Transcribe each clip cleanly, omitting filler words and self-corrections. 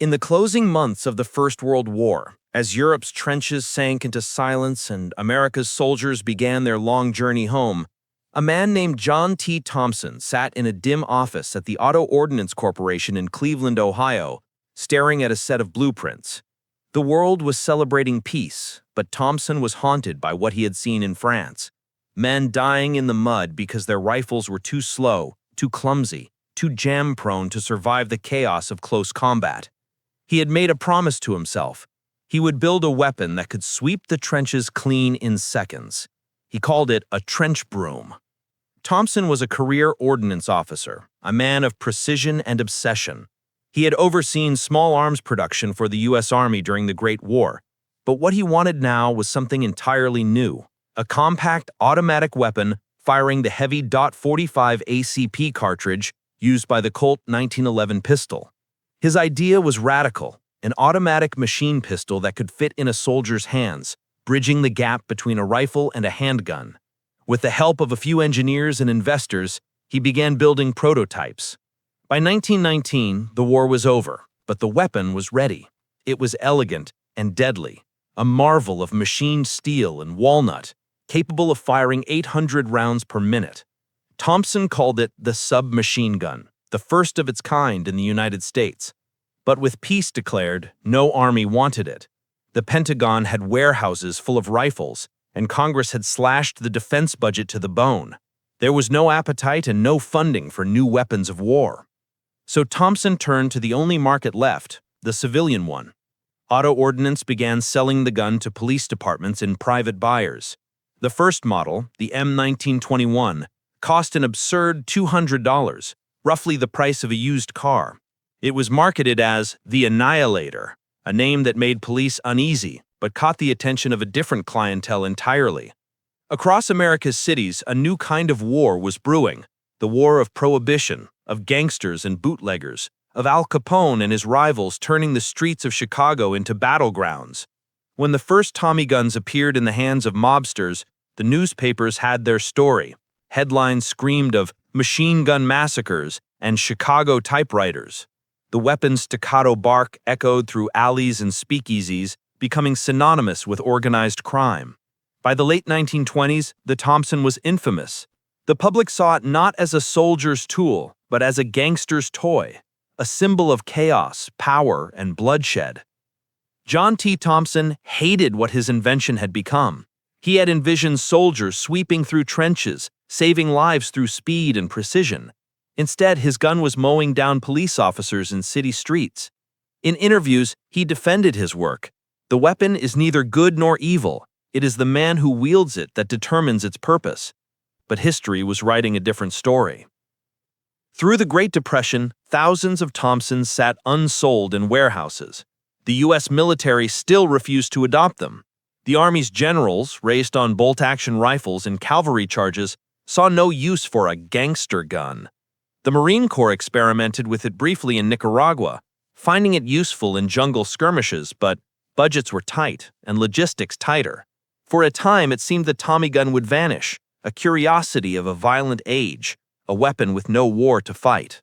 In the closing months of the First World War, as Europe's trenches sank into silence and America's soldiers began their long journey home, a man named John T. Thompson sat in a dim office at the Auto Ordnance Corporation in Cleveland, Ohio, staring at a set of blueprints. The world was celebrating peace, but Thompson was haunted by what he had seen in France. Men dying in the mud because their rifles were too slow, too clumsy, too jam-prone to survive the chaos of close combat. He had made a promise to himself. He would build a weapon that could sweep the trenches clean in seconds. He called it a trench broom. Thompson was a career ordnance officer, a man of precision and obsession. He had overseen small arms production for the U.S. Army during the Great War, but what he wanted now was something entirely new, a compact automatic weapon firing the heavy .45 ACP cartridge used by the Colt 1911 pistol. His idea was radical, an automatic machine pistol that could fit in a soldier's hands, bridging the gap between a rifle and a handgun. With the help of a few engineers and investors, he began building prototypes. By 1919, the war was over, but the weapon was ready. It was elegant and deadly, a marvel of machined steel and walnut, capable of firing 800 rounds per minute. Thompson called it the submachine gun, the first of its kind in the United States. But with peace declared, no army wanted it. The Pentagon had warehouses full of rifles, and Congress had slashed the defense budget to the bone. There was no appetite and no funding for new weapons of war. So Thompson turned to the only market left, the civilian one. Auto Ordnance began selling the gun to police departments and private buyers. The first model, the M1921, cost an absurd $200, roughly the price of a used car. It was marketed as the Annihilator, a name that made police uneasy, but caught the attention of a different clientele entirely. Across America's cities, a new kind of war was brewing, the war of Prohibition, of gangsters and bootleggers, of Al Capone and his rivals turning the streets of Chicago into battlegrounds. When the first Tommy guns appeared in the hands of mobsters, the newspapers had their story. Headlines screamed of machine gun massacres and Chicago typewriters. The weapon's staccato bark echoed through alleys and speakeasies, becoming synonymous with organized crime. By the late 1920s, the Thompson was infamous. The public saw it not as a soldier's tool, but as a gangster's toy, a symbol of chaos, power, and bloodshed. John T. Thompson hated what his invention had become. He had envisioned soldiers sweeping through trenches, saving lives through speed and precision. Instead, his gun was mowing down police officers in city streets. In interviews, he defended his work. The weapon is neither good nor evil. It is the man who wields it that determines its purpose. But history was writing a different story. Through the Great Depression, thousands of Thompsons sat unsold in warehouses. The U.S. military still refused to adopt them. The Army's generals, raised on bolt-action rifles and cavalry charges, saw no use for a gangster gun. The Marine Corps experimented with it briefly in Nicaragua, finding it useful in jungle skirmishes, but budgets were tight and logistics tighter. For a time, it seemed the Tommy gun would vanish, a curiosity of a violent age, a weapon with no war to fight.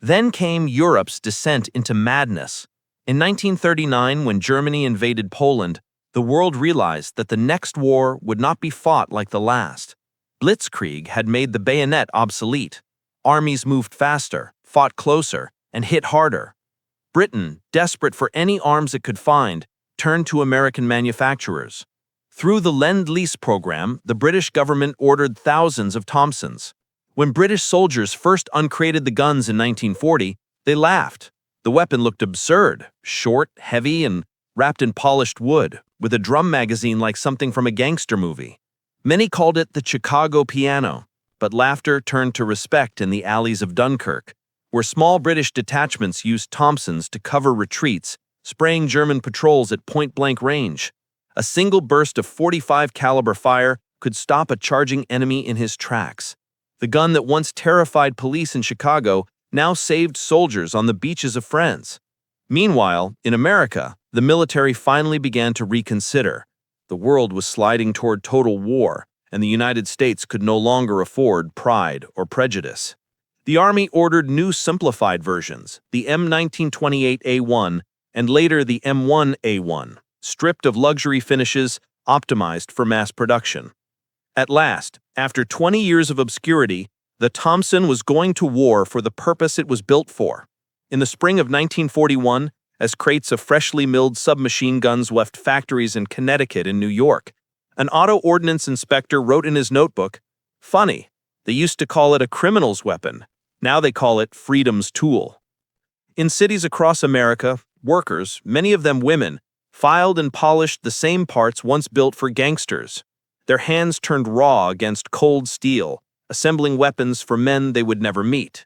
Then came Europe's descent into madness. In 1939, when Germany invaded Poland, the world realized that the next war would not be fought like the last. Blitzkrieg had made the bayonet obsolete. Armies moved faster, fought closer, and hit harder. Britain, desperate for any arms it could find, turned to American manufacturers. Through the Lend-Lease program, the British government ordered thousands of Thompsons. When British soldiers first uncrated the guns in 1940, they laughed. The weapon looked absurd, short, heavy, and wrapped in polished wood, with a drum magazine like something from a gangster movie. Many called it the Chicago piano, but laughter turned to respect in the alleys of Dunkirk, where small British detachments used Thompsons to cover retreats, spraying German patrols at point-blank range. A single burst of .45 caliber fire could stop a charging enemy in his tracks. The gun that once terrified police in Chicago now saved soldiers on the beaches of France. Meanwhile, in America, the military finally began to reconsider. The world was sliding toward total war, and the United States could no longer afford pride or prejudice. The Army ordered new simplified versions, the M1928A1 and later the M1A1, stripped of luxury finishes, optimized for mass production. At last, after 20 years of obscurity, the Thompson was going to war for the purpose it was built for. In the spring of 1941, as crates of freshly milled submachine guns left factories in Connecticut and New York, an auto ordnance inspector wrote in his notebook, "Funny, they used to call it a criminal's weapon. Now they call it freedom's tool." In cities across America, workers, many of them women, filed and polished the same parts once built for gangsters. Their hands turned raw against cold steel, assembling weapons for men they would never meet.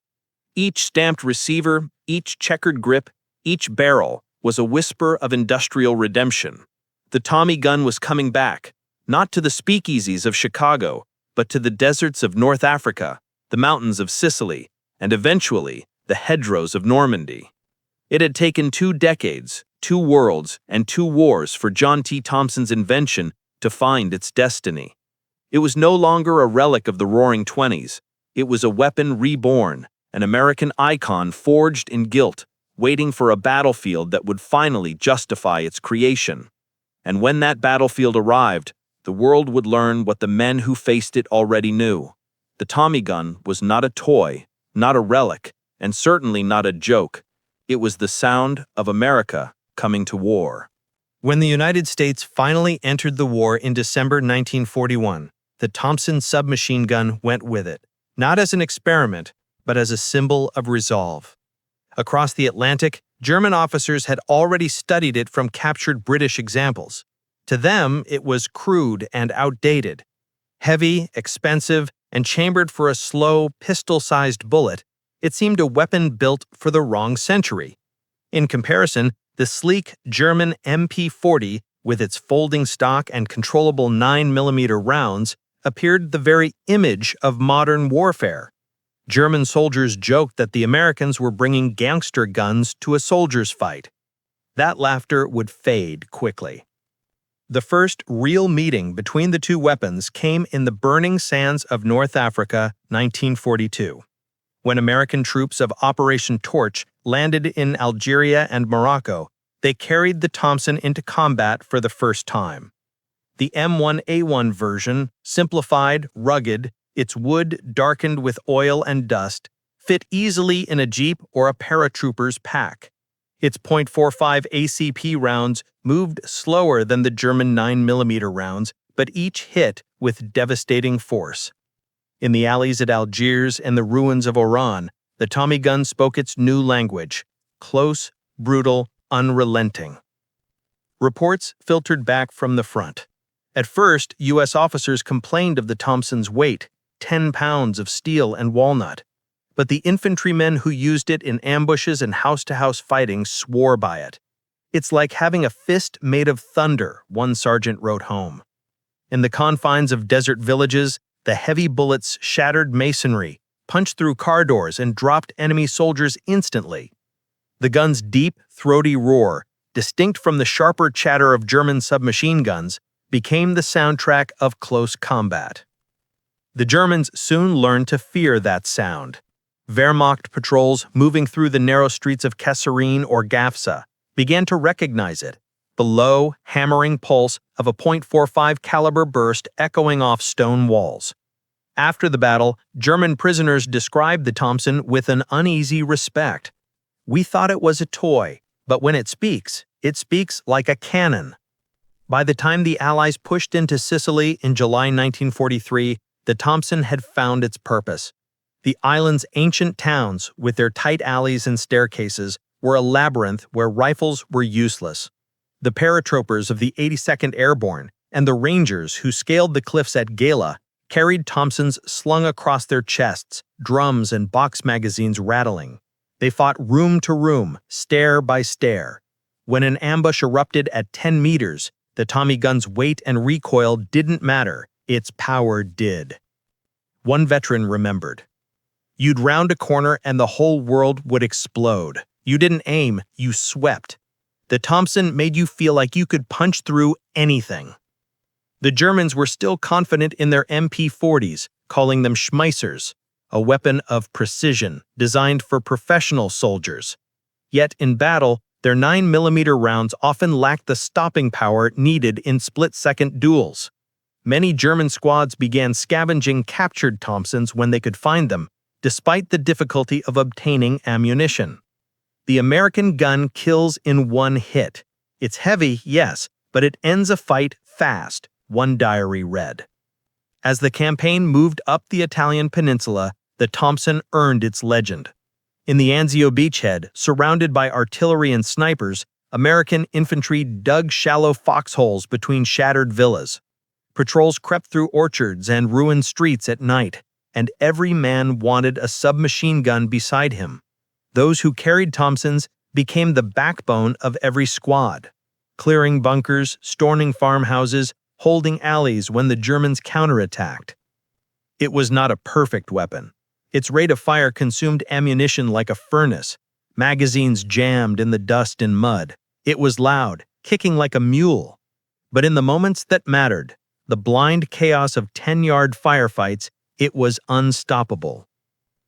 Each stamped receiver, each checkered grip, each barrel was a whisper of industrial redemption. The Tommy gun was coming back, not to the speakeasies of Chicago, but to the deserts of North Africa, the mountains of Sicily, and eventually the hedgerows of Normandy. It had taken 2 decades, 2 worlds, and 2 wars for John T. Thompson's invention to find its destiny. It was no longer a relic of the Roaring Twenties. It was a weapon reborn, an American icon forged in guilt, waiting for a battlefield that would finally justify its creation. And when that battlefield arrived, the world would learn what the men who faced it already knew. The Tommy gun was not a toy, not a relic, and certainly not a joke. It was the sound of America coming to war. When the United States finally entered the war in December 1941, the Thompson submachine gun went with it, not as an experiment, but as a symbol of resolve. Across the Atlantic, German officers had already studied it from captured British examples. To them, it was crude and outdated. Heavy, expensive, and chambered for a slow, pistol-sized bullet, it seemed a weapon built for the wrong century. In comparison, the sleek German MP40, with its folding stock and controllable 9mm rounds, appeared the very image of modern warfare. German soldiers joked that the Americans were bringing gangster guns to a soldier's fight. That laughter would fade quickly. The first real meeting between the 2 weapons came in the burning sands of North Africa, 1942. When American troops of Operation Torch landed in Algeria and Morocco, they carried the Thompson into combat for the first time. The M1A1 version, simplified, rugged, its wood darkened with oil and dust, fit easily in a jeep or a paratrooper's pack. Its .45 ACP rounds moved slower than the German 9mm rounds, but each hit with devastating force. In the alleys at Algiers and the ruins of Oran, the Tommy gun spoke its new language: close, brutal, unrelenting. Reports filtered back from the front. At first, U.S. officers complained of the Thompson's weight, 10 pounds of steel and walnut. But the infantrymen who used it in ambushes and house-to-house fighting swore by it. "It's like having a fist made of thunder," one sergeant wrote home. In the confines of desert villages, the heavy bullets shattered masonry, punched through car doors, and dropped enemy soldiers instantly. The gun's deep, throaty roar, distinct from the sharper chatter of German submachine guns, became the soundtrack of close combat. The Germans soon learned to fear that sound. Wehrmacht patrols moving through the narrow streets of Kasserine or Gafsa began to recognize it, the low, hammering pulse of a .45 caliber burst echoing off stone walls. After the battle, German prisoners described the Thompson with an uneasy respect. "We thought it was a toy, but when it speaks like a cannon." By the time the Allies pushed into Sicily in July 1943, the Thompson had found its purpose. The island's ancient towns, with their tight alleys and staircases, were a labyrinth where rifles were useless. The paratroopers of the 82nd Airborne and the Rangers who scaled the cliffs at Gala carried Thompsons slung across their chests, drums and box magazines rattling. They fought room to room, stair by stair. When an ambush erupted at 10 meters, the Tommy gun's weight and recoil didn't matter, its power did. One veteran remembered. "You'd round a corner and the whole world would explode. You didn't aim, you swept. The Thompson made you feel like you could punch through anything." The Germans were still confident in their MP40s, calling them Schmeissers, a weapon of precision designed for professional soldiers. Yet in battle, their 9mm rounds often lacked the stopping power needed in split-second duels. Many German squads began scavenging captured Thompsons when they could find them, despite the difficulty of obtaining ammunition. The American gun kills in one hit. It's heavy, yes, but it ends a fight fast, one diary read. As the campaign moved up the Italian peninsula, the Thompson earned its legend. In the Anzio beachhead, surrounded by artillery and snipers, American infantry dug shallow foxholes between shattered villas. Patrols crept through orchards and ruined streets at night, and every man wanted a submachine gun beside him. Those who carried Thompsons became the backbone of every squad, clearing bunkers, storming farmhouses, holding alleys when the Germans counterattacked. It was not a perfect weapon. Its rate of fire consumed ammunition like a furnace, magazines jammed in the dust and mud. It was loud, kicking like a mule. But in the moments that mattered, the blind chaos of 10-yard firefights, it was unstoppable.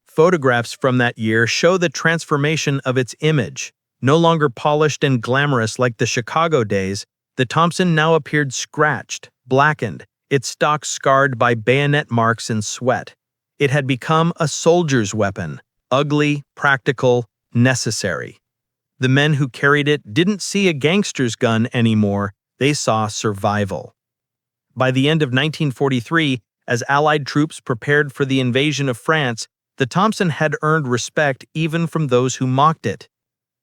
Photographs from that year show the transformation of its image. No longer polished and glamorous like the Chicago days, the Thompson now appeared scratched, blackened, its stock scarred by bayonet marks and sweat. It had become a soldier's weapon, ugly, practical, necessary. The men who carried it didn't see a gangster's gun anymore, they saw survival. By the end of 1943, as Allied troops prepared for the invasion of France, the Thompson had earned respect even from those who mocked it.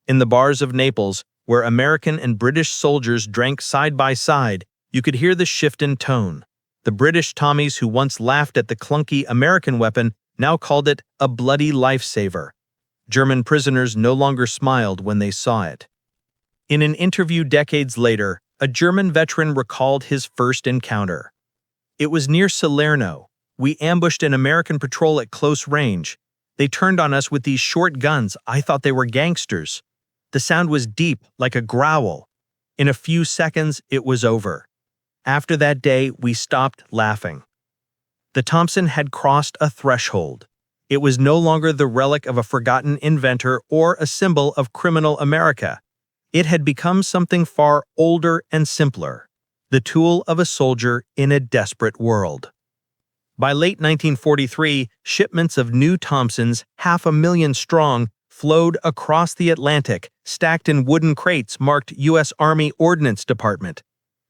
In the bars of Naples, where American and British soldiers drank side by side, you could hear the shift in tone. The British Tommies who once laughed at the clunky American weapon now called it a bloody lifesaver. German prisoners no longer smiled when they saw it. In an interview decades later, a German veteran recalled his first encounter. It was near Salerno. We ambushed an American patrol at close range. They turned on us with these short guns. I thought they were gangsters. The sound was deep, like a growl. In a few seconds, it was over. After that day, we stopped laughing. The Thompson had crossed a threshold. It was no longer the relic of a forgotten inventor or a symbol of criminal America. It had become something far older and simpler, the tool of a soldier in a desperate world. By late 1943, shipments of new Thompsons, 500,000 strong, flowed across the Atlantic, stacked in wooden crates marked U.S. Army Ordnance Department.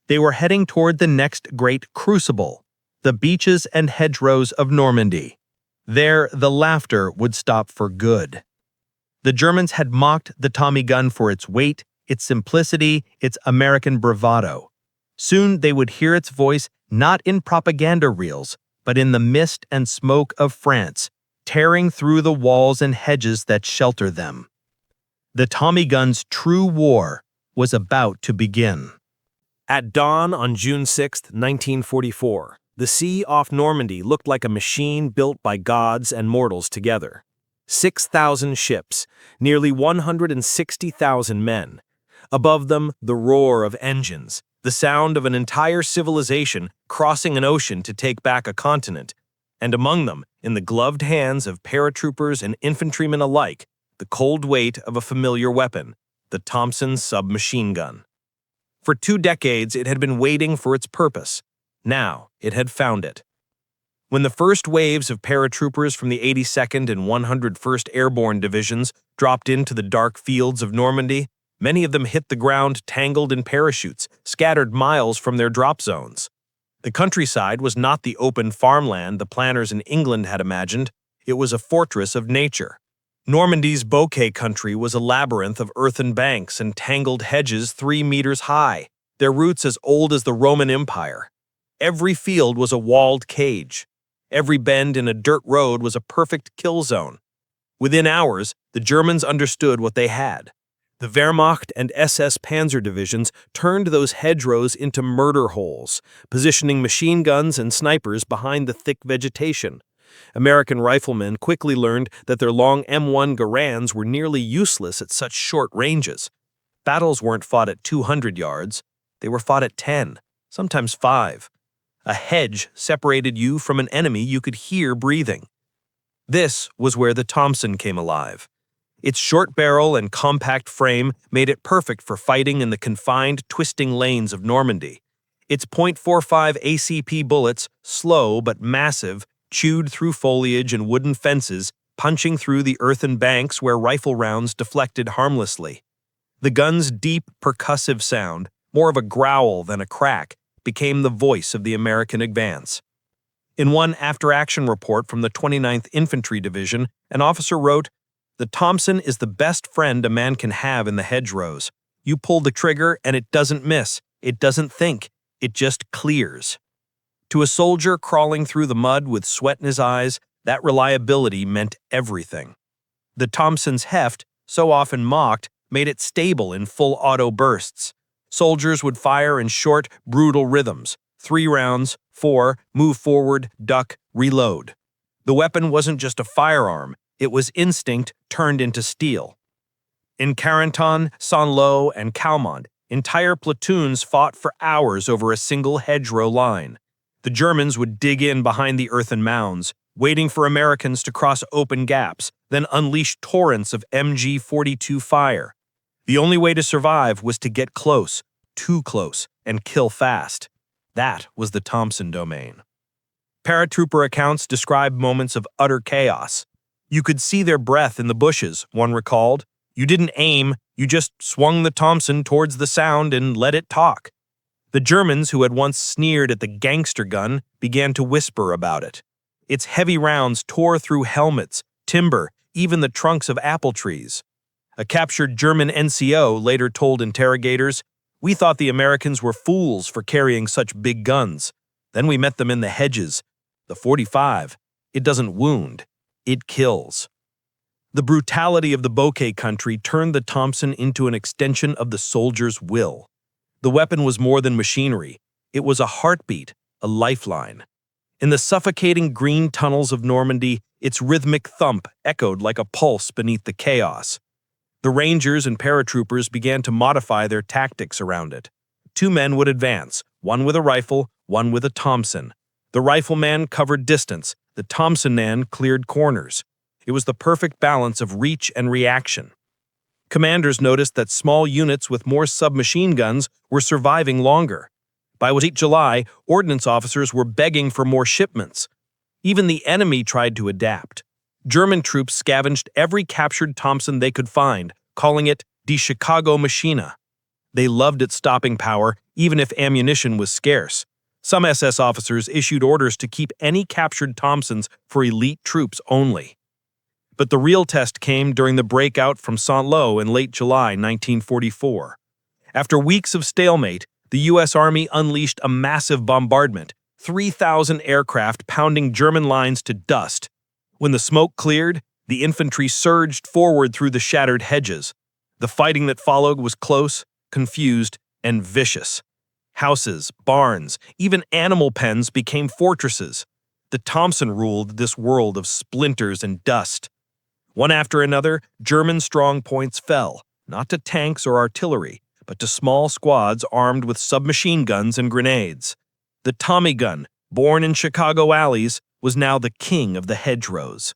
They were heading toward the next great crucible, the beaches and hedgerows of Normandy. There, the laughter would stop for good. The Germans had mocked the Tommy gun for its weight, its simplicity, its American bravado. Soon they would hear its voice not in propaganda reels, but in the mist and smoke of France, tearing through the walls and hedges that shelter them. The Tommy gun's true war was about to begin. At dawn on June 6, 1944, the sea off Normandy looked like a machine built by gods and mortals together. 6,000 ships, nearly 160,000 men. Above them, the roar of engines, the sound of an entire civilization crossing an ocean to take back a continent, and among them, in the gloved hands of paratroopers and infantrymen alike, the cold weight of a familiar weapon, the Thompson submachine gun. For 2 decades, it had been waiting for its purpose. Now, it had found it. When the first waves of paratroopers from the 82nd and 101st Airborne Divisions dropped into the dark fields of Normandy, many of them hit the ground tangled in parachutes, scattered miles from their drop zones. The countryside was not the open farmland the planners in England had imagined. It was a fortress of nature. Normandy's bocage country was a labyrinth of earthen banks and tangled hedges 3 meters high, their roots as old as the Roman Empire. Every field was a walled cage. Every bend in a dirt road was a perfect kill zone. Within hours, the Germans understood what they had. The Wehrmacht and SS Panzer divisions turned those hedgerows into murder holes, positioning machine guns and snipers behind the thick vegetation. American riflemen quickly learned that their long M1 Garands were nearly useless at such short ranges. Battles weren't fought at 200 yards. They were fought at 10, sometimes 5. A hedge separated you from an enemy you could hear breathing. This was where the Thompson came alive. Its short barrel and compact frame made it perfect for fighting in the confined, twisting lanes of Normandy. Its .45 ACP bullets, slow but massive, chewed through foliage and wooden fences, punching through the earthen banks where rifle rounds deflected harmlessly. The gun's deep, percussive sound, more of a growl than a crack, became the voice of the American advance. In one after-action report from the 29th Infantry Division, an officer wrote, "The Thompson is the best friend a man can have in the hedgerows. You pull the trigger and it doesn't miss, it doesn't think, it just clears." To a soldier crawling through the mud with sweat in his eyes, that reliability meant everything. The Thompson's heft, so often mocked, made it stable in full auto bursts. Soldiers would fire in short, brutal rhythms. 3 rounds, 4, move forward, duck, reload. The weapon wasn't just a firearm, it was instinct turned into steel. In Carentan, Saint-Lô, and Calmont, entire platoons fought for hours over a single hedgerow line. The Germans would dig in behind the earthen mounds, waiting for Americans to cross open gaps, then unleash torrents of MG-42 fire. The only way to survive was to get close, too close, and kill fast. That was the Thompson domain. Paratrooper accounts describe moments of utter chaos. "You could see their breath in the bushes," one recalled. "You didn't aim, you just swung the Thompson towards the sound and let it talk." The Germans, who had once sneered at the Gangster gun, began to whisper about it. Its heavy rounds tore through helmets, timber, even the trunks of apple trees. A captured German NCO later told interrogators, "We thought the Americans were fools for carrying such big guns. Then we met them in the hedges. The .45, it doesn't wound, it kills." The brutality of the bocage country turned the Thompson into an extension of the soldier's will. The weapon was more than machinery. It was a heartbeat, a lifeline. In the suffocating green tunnels of Normandy, its rhythmic thump echoed like a pulse beneath the chaos. The Rangers and paratroopers began to modify their tactics around it. 2 men would advance, one with a rifle, one with a Thompson. The rifleman covered distance, the Thompson man cleared corners. It was the perfect balance of reach and reaction. Commanders noticed that small units with more submachine guns were surviving longer. By late July, ordnance officers were begging for more shipments. Even the enemy tried to adapt. German troops scavenged every captured Thompson they could find, calling it Die Chicago Maschine. They loved its stopping power, even if ammunition was scarce. Some SS officers issued orders to keep any captured Thompsons for elite troops only. But the real test came during the breakout from Saint-Lô in late July 1944. After weeks of stalemate, the U.S. Army unleashed a massive bombardment, 3,000 aircraft pounding German lines to dust. When the smoke cleared, the infantry surged forward through the shattered hedges. The fighting that followed was close, confused, and vicious. Houses, barns, even animal pens became fortresses. The Thompson ruled this world of splinters and dust. One after another, German strong points fell, not to tanks or artillery, but to small squads armed with submachine guns and grenades. The Tommy gun, born in Chicago alleys, was now the king of the hedgerows.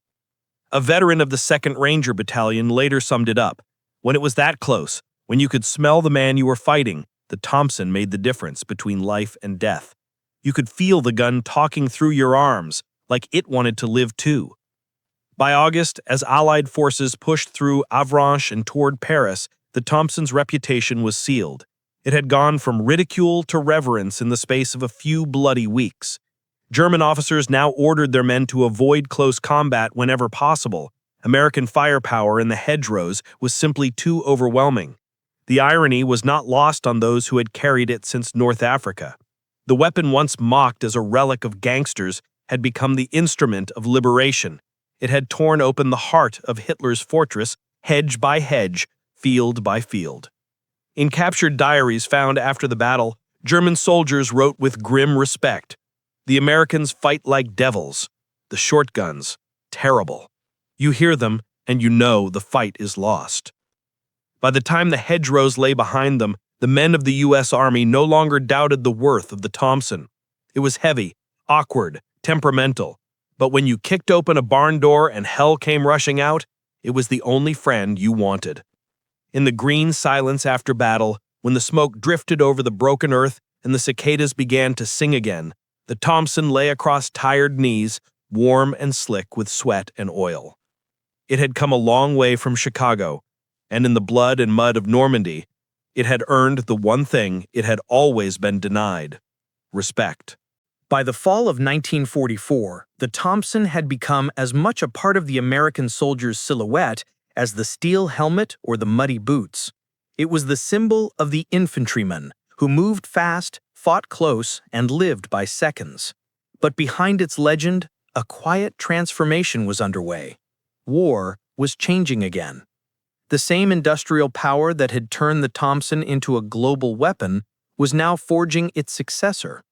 A veteran of the 2nd Ranger Battalion later summed it up. When it was that close, when you could smell the man you were fighting, the Thompson made the difference between life and death. You could feel the gun talking through your arms, like it wanted to live too. By August, as Allied forces pushed through Avranches and toward Paris, the Thompson's reputation was sealed. It had gone from ridicule to reverence in the space of a few bloody weeks. German officers now ordered their men to avoid close combat whenever possible. American firepower in the hedgerows was simply too overwhelming. The irony was not lost on those who had carried it since North Africa. The weapon once mocked as a relic of gangsters had become the instrument of liberation. It had torn open the heart of Hitler's fortress, hedge by hedge, field by field. In captured diaries found after the battle, German soldiers wrote with grim respect, "The Americans fight like devils. The shotguns, terrible. You hear them, and you know the fight is lost." By the time the hedgerows lay behind them, the men of the U.S. Army no longer doubted the worth of the Thompson. It was heavy, awkward, temperamental, But when you kicked open a barn door and hell came rushing out, it was the only friend you wanted. In the green silence after battle, when the smoke drifted over the broken earth and the cicadas began to sing again, the Thompson lay across tired knees, warm and slick with sweat and oil. It had come a long way from Chicago, and in the blood and mud of Normandy, it had earned the one thing it had always been denied: respect. By the fall of 1944, the Thompson had become as much a part of the American soldier's silhouette as the steel helmet or the muddy boots. It was the symbol of the infantryman who moved fast, fought close, and lived by seconds. But behind its legend, a quiet transformation was underway. War was changing again. The same industrial power that had turned the Thompson into a global weapon was now forging its successor.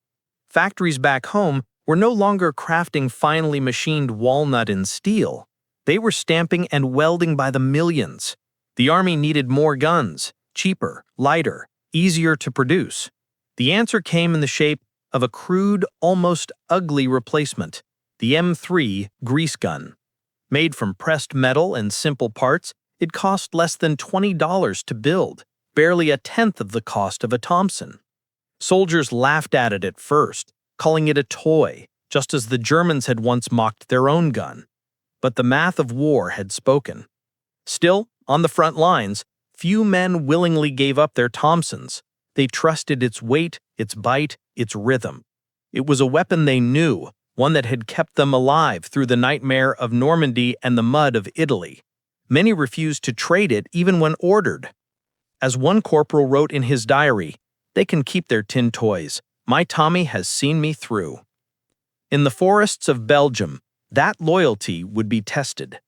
Factories back home were no longer crafting finely machined walnut and steel. They were stamping and welding by the millions. The Army needed more guns, cheaper, lighter, easier to produce. The answer came in the shape of a crude, almost ugly replacement, the M3 grease gun. Made from pressed metal and simple parts, it cost less than $20 to build, barely a tenth of the cost of a Thompson. Soldiers laughed at it at first, calling it a toy, just as the Germans had once mocked their own gun. But the math of war had spoken. Still, on the front lines, few men willingly gave up their Thompsons. They trusted its weight, its bite, its rhythm. It was a weapon they knew, one that had kept them alive through the nightmare of Normandy and the mud of Italy. Many refused to trade it even when ordered. As one corporal wrote in his diary, "They can keep their tin toys. My Tommy has seen me through." In the forests of Belgium, that loyalty would be tested.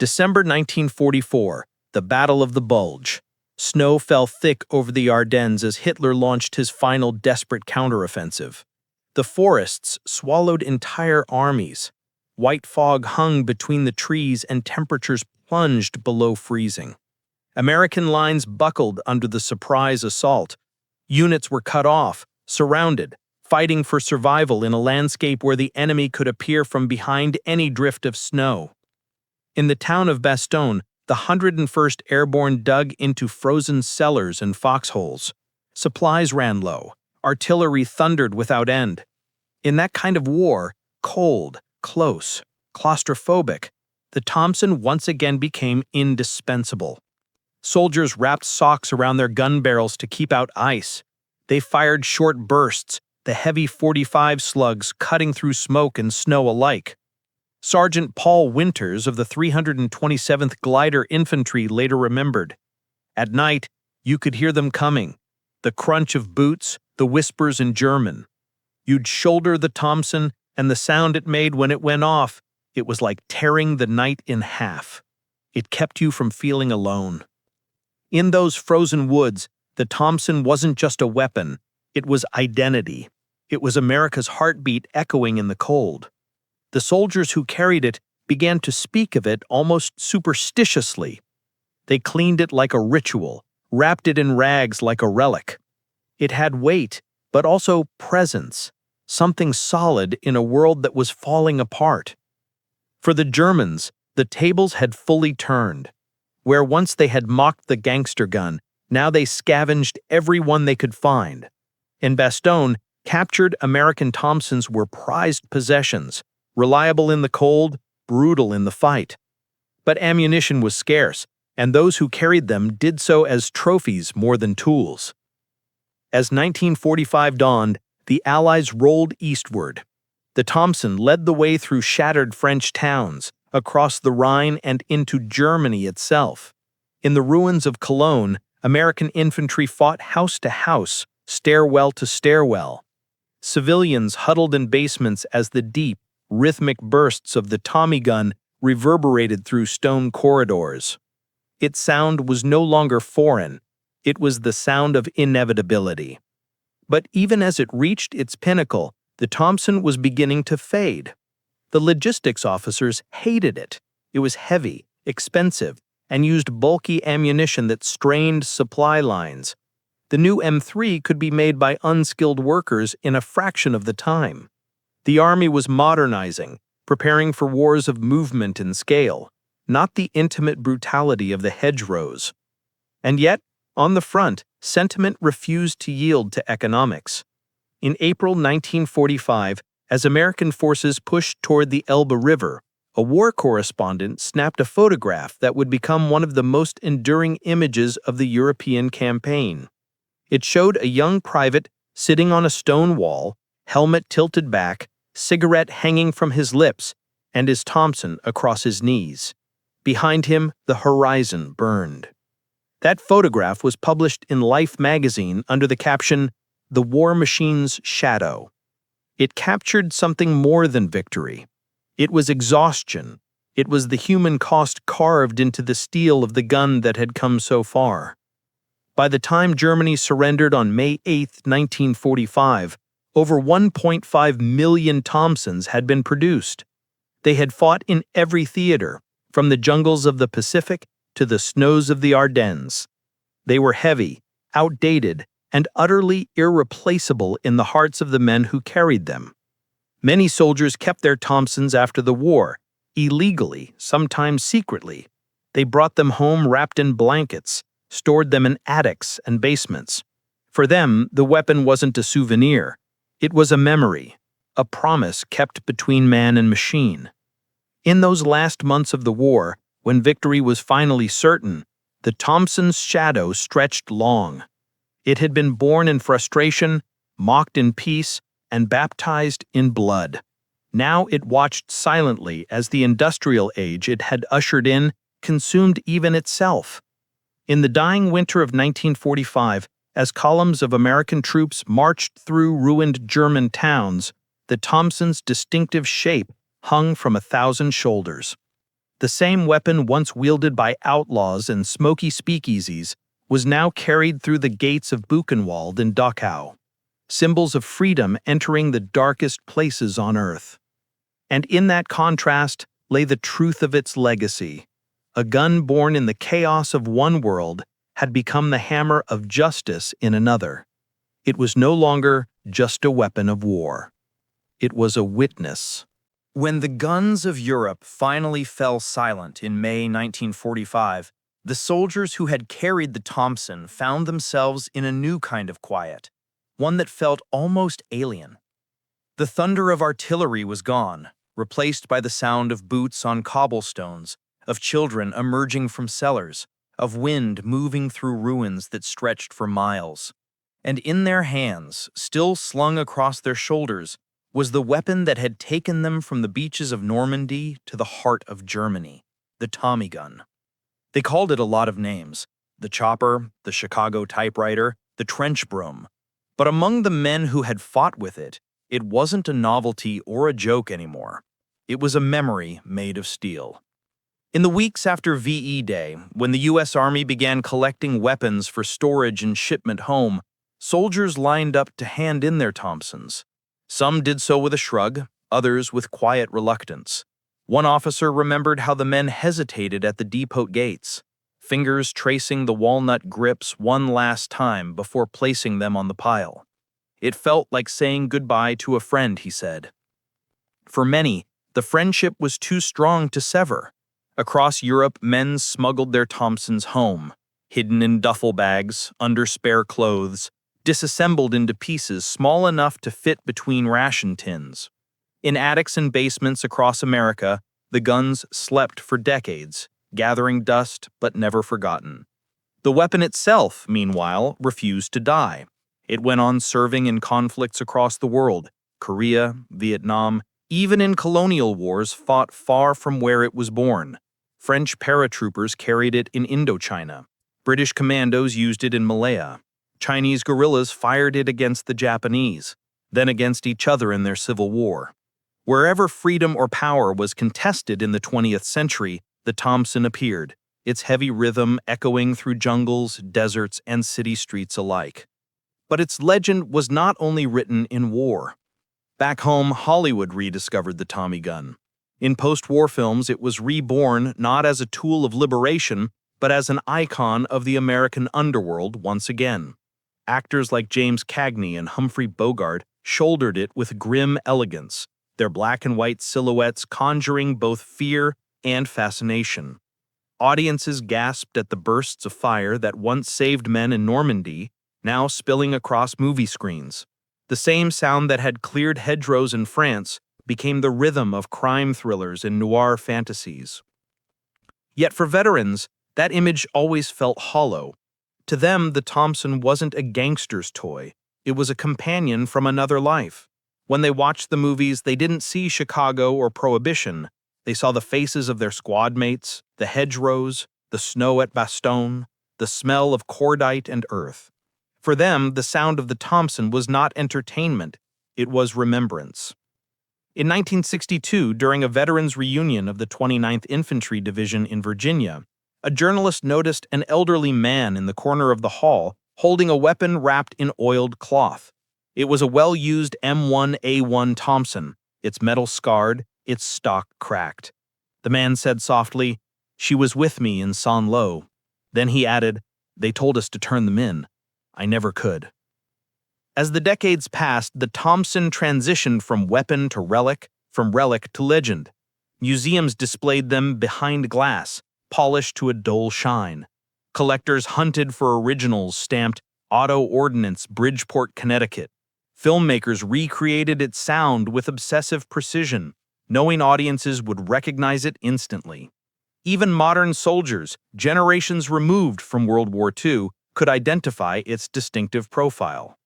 December 1944, the Battle of the Bulge. Snow fell thick over the Ardennes as Hitler launched his final desperate counteroffensive. The forests swallowed entire armies. White fog hung between the trees and temperatures plunged below freezing. American lines buckled under the surprise assault. Units were cut off, surrounded, fighting for survival in a landscape where the enemy could appear from behind any drift of snow. In the town of Bastogne, the 101st Airborne dug into frozen cellars and foxholes. Supplies ran low. Artillery thundered without end. In that kind of war, cold, close, claustrophobic, the Thompson once again became indispensable. Soldiers wrapped socks around their gun barrels to keep out ice. They fired short bursts, the heavy .45 slugs cutting through smoke and snow alike. Sergeant Paul Winters of the 327th Glider Infantry later remembered, "At night, you could hear them coming. The crunch of boots, the whispers in German. You'd shoulder the Thompson, and the sound it made when it went off, it was like tearing the night in half. It kept you from feeling alone." In those frozen woods, the Thompson wasn't just a weapon, it was identity. It was America's heartbeat echoing in the cold. The soldiers who carried it began to speak of it almost superstitiously. They cleaned it like a ritual, wrapped it in rags like a relic. It had weight, but also presence, something solid in a world that was falling apart. For the Germans, the tables had fully turned. Where once they had mocked the gangster gun, now they scavenged every one they could find. In Bastogne, captured American Thompsons were prized possessions, reliable in the cold, brutal in the fight. But ammunition was scarce, and those who carried them did so as trophies more than tools. As 1945 dawned, the Allies rolled eastward. The Thompson led the way through shattered French towns, across the Rhine and into Germany itself. In the ruins of Cologne, American infantry fought house to house, stairwell to stairwell. Civilians huddled in basements as the deep, rhythmic bursts of the Tommy gun reverberated through stone corridors. Its sound was no longer foreign. It was the sound of inevitability. But even as it reached its pinnacle, the Thompson was beginning to fade. The logistics officers hated it. It was heavy, expensive, and used bulky ammunition that strained supply lines. The new M3 could be made by unskilled workers in a fraction of the time. The Army was modernizing, preparing for wars of movement and scale, not the intimate brutality of the hedgerows. And yet, on the front, sentiment refused to yield to economics. In April 1945, as American forces pushed toward the Elbe River, a war correspondent snapped a photograph that would become one of the most enduring images of the European campaign. It showed a young private sitting on a stone wall, helmet tilted back, cigarette hanging from his lips, and his Thompson across his knees. Behind him, the horizon burned. That photograph was published in Life magazine under the caption, "The War Machine's Shadow." It captured something more than victory. It was exhaustion. It was the human cost carved into the steel of the gun that had come so far. By the time Germany surrendered on May 8, 1945, over 1.5 million Thompsons had been produced. They had fought in every theater, from the jungles of the Pacific to the snows of the Ardennes. They were heavy, outdated, and utterly irreplaceable in the hearts of the men who carried them. Many soldiers kept their Thompsons after the war, illegally, sometimes secretly. They brought them home wrapped in blankets, stored them in attics and basements. For them, the weapon wasn't a souvenir. It was a memory, a promise kept between man and machine. In those last months of the war, when victory was finally certain, the Thompson's shadow stretched long. It had been born in frustration, mocked in peace, and baptized in blood. Now it watched silently as the industrial age it had ushered in consumed even itself. In the dying winter of 1945, as columns of American troops marched through ruined German towns, the Thompson's distinctive shape hung from 1,000 shoulders. The same weapon once wielded by outlaws and smoky speakeasies was now carried through the gates of Buchenwald in Dachau, symbols of freedom entering the darkest places on earth. And in that contrast lay the truth of its legacy. A gun born in the chaos of one world had become the hammer of justice in another. It was no longer just a weapon of war. It was a witness. When the guns of Europe finally fell silent in May 1945, the soldiers who had carried the Thompson found themselves in a new kind of quiet, one that felt almost alien. The thunder of artillery was gone, replaced by the sound of boots on cobblestones, of children emerging from cellars, of wind moving through ruins that stretched for miles. And in their hands, still slung across their shoulders, was the weapon that had taken them from the beaches of Normandy to the heart of Germany, the Tommy gun. They called it a lot of names: the chopper, the Chicago typewriter, the trench broom. But among the men who had fought with it, it wasn't a novelty or a joke anymore. It was a memory made of steel. In the weeks after VE Day, when the U.S. Army began collecting weapons for storage and shipment home, soldiers lined up to hand in their Thompsons. Some did so with a shrug, others with quiet reluctance. One officer remembered how the men hesitated at the depot gates, fingers tracing the walnut grips one last time before placing them on the pile. It felt like saying goodbye to a friend, he said. For many, the friendship was too strong to sever. Across Europe, men smuggled their Thompsons home, hidden in duffel bags, under spare clothes, disassembled into pieces small enough to fit between ration tins. In attics and basements across America, the guns slept for decades, gathering dust but never forgotten. The weapon itself, meanwhile, refused to die. It went on serving in conflicts across the world: Korea, Vietnam, even in colonial wars fought far from where it was born. French paratroopers carried it in Indochina. British commandos used it in Malaya. Chinese guerrillas fired it against the Japanese, then against each other in their civil war. Wherever freedom or power was contested in the 20th century, the Thompson appeared, its heavy rhythm echoing through jungles, deserts, and city streets alike. But its legend was not only written in war. Back home, Hollywood rediscovered the Tommy gun. In post-war films, it was reborn not as a tool of liberation, but as an icon of the American underworld once again. Actors like James Cagney and Humphrey Bogart shouldered it with grim elegance, their black and white silhouettes conjuring both fear and fascination. Audiences gasped at the bursts of fire that once saved men in Normandy, now spilling across movie screens. The same sound that had cleared hedgerows in France became the rhythm of crime thrillers and noir fantasies. Yet for veterans, that image always felt hollow. To them, the Thompson wasn't a gangster's toy. It was a companion from another life. When they watched the movies, they didn't see Chicago or Prohibition. They saw the faces of their squad mates, the hedgerows, the snow at Bastogne, the smell of cordite and earth. For them, the sound of the Thompson was not entertainment, it was remembrance. In 1962, during a veterans reunion of the 29th Infantry Division in Virginia, a journalist noticed an elderly man in the corner of the hall holding a weapon wrapped in oiled cloth. It was a well-used M1A1 Thompson, its metal scarred, its stock cracked. The man said softly, "She was with me in Saint-Lô." Then he added, "They told us to turn them in. I never could." As the decades passed, the Thompson transitioned from weapon to relic, from relic to legend. Museums displayed them behind glass, polished to a dull shine. Collectors hunted for originals stamped Auto Ordnance, Bridgeport, Connecticut. Filmmakers recreated its sound with obsessive precision, knowing audiences would recognize it instantly. Even modern soldiers, generations removed from World War II, could identify its distinctive profile.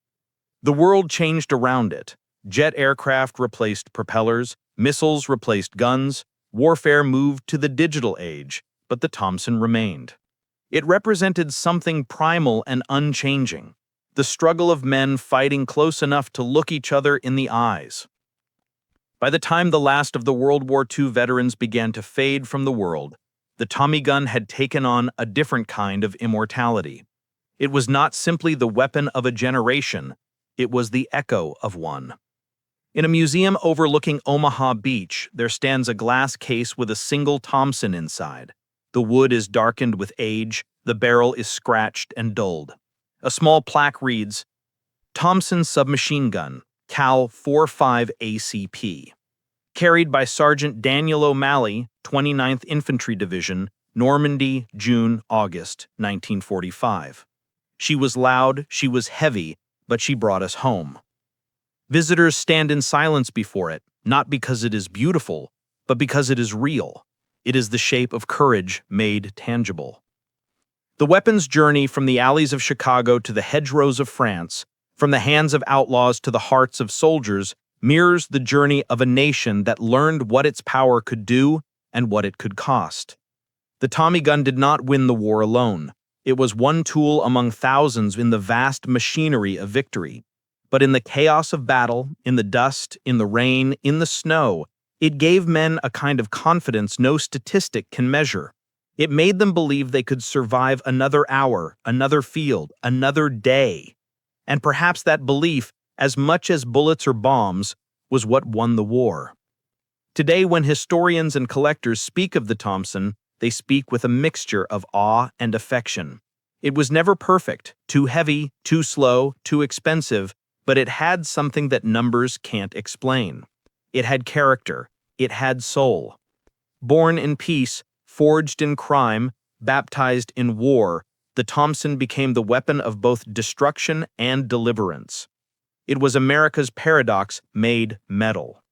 The world changed around it. Jet aircraft replaced propellers, missiles replaced guns, warfare moved to the digital age, but the Thompson remained. It represented something primal and unchanging, the struggle of men fighting close enough to look each other in the eyes. By the time the last of the World War II veterans began to fade from the world, the Tommy gun had taken on a different kind of immortality. It was not simply the weapon of a generation, it was the echo of one. In a museum overlooking Omaha Beach, there stands a glass case with a single Thompson inside. The wood is darkened with age, the barrel is scratched and dulled. A small plaque reads, "Thompson submachine gun, Cal 45 ACP. Carried by Sergeant Daniel O'Malley, 29th Infantry Division, Normandy, June, August, 1945. She was loud, she was heavy, but she brought us home." Visitors stand in silence before it, not because it is beautiful, but because it is real. It is the shape of courage made tangible. The weapon's journey from the alleys of Chicago to the hedgerows of France, from the hands of outlaws to the hearts of soldiers, mirrors the journey of a nation that learned what its power could do and what it could cost. The Tommy gun did not win the war alone. It was one tool among thousands in the vast machinery of victory. But in the chaos of battle, in the dust, in the rain, in the snow, it gave men a kind of confidence no statistic can measure. It made them believe they could survive another hour, another field, another day. And perhaps that belief, as much as bullets or bombs, was what won the war. Today, when historians and collectors speak of the Thompson, they speak with a mixture of awe and affection. It was never perfect, too heavy, too slow, too expensive, but it had something that numbers can't explain. It had character. It had soul. Born in peace, forged in crime, baptized in war, the Thompson became the weapon of both destruction and deliverance. It was America's paradox made metal.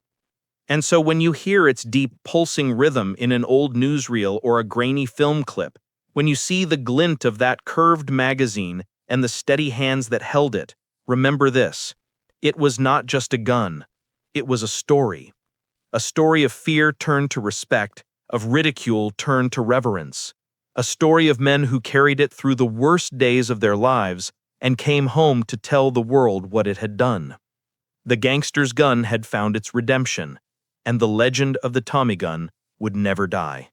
And so when you hear its deep, pulsing rhythm in an old newsreel or a grainy film clip, when you see the glint of that curved magazine and the steady hands that held it, remember this: it was not just a gun, it was a story. A story of fear turned to respect, of ridicule turned to reverence. A story of men who carried it through the worst days of their lives and came home to tell the world what it had done. The gangster's gun had found its redemption, and the legend of the Tommy gun would never die.